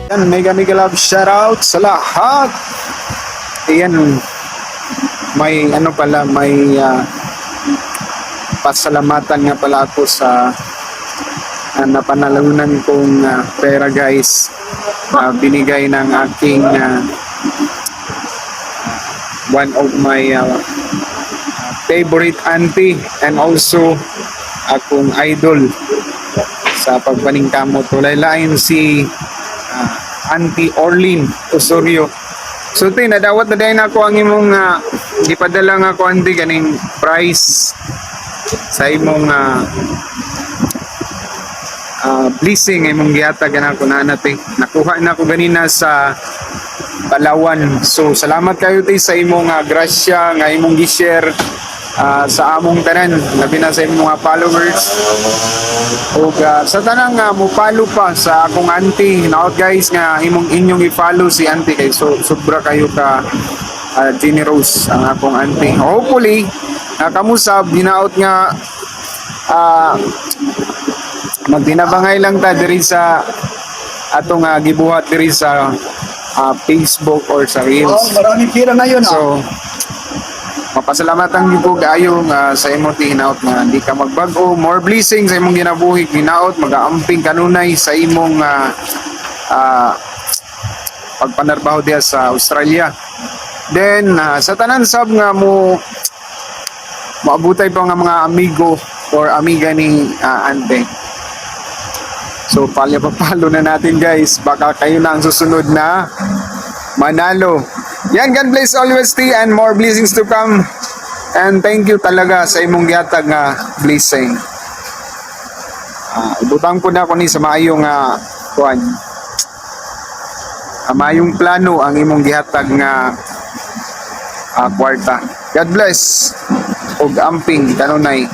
Yan, mega love shoutout sa lahat. Ayan, may ano pala, may pasalamatan nga pala ako sa napanalunan kong pera guys. Binigay ng aking one of my favorite auntie and also akong idol sa pagpaningkamot. Tulay-lain si Auntie Orlin Osorio. So tin, nadawat na dahil ako ang imong ipadala nga ko auntie ganing price sa imong blessing imong gihatag na ako na natin. Nakuha na ko ganina sa Palawan. So salamat kayo tay sa imong grasya nga imong gi-share sa among tanan, labi na sa imong mga followers o sa tanang mo follow pa sa akong auntie. Naot guys nga inyong i-follow si auntie kay so sobra kayo ka generous ang akong auntie. Hopefully kamusab dinaot nga magdinabangay lang ta diri sa atong gibuhat diri sa Facebook or sa Reels. Maraming pira ngayon. So mapasalamatan ko kayo sa imong hinaot nga hindi ka magbago. More blessings sa imong ginabuhi hinaot, mag-aamping kanunay sa imong pagpanarbaho diya sa Australia. Then sa tanan sab nga mo maabutay pa nga mga amigo or amiga ni ante. So palya-palo na natin guys, baka kayo na ang susunod na manalo. Yan, God bless always T and more blessings to come. And thank you talaga sa imong gihatag nga blessing. Ibutang po na ako ni sa maayong kuan. Maayong plano ang imong gihatag nga kwarta. God bless. Og amping kanunay.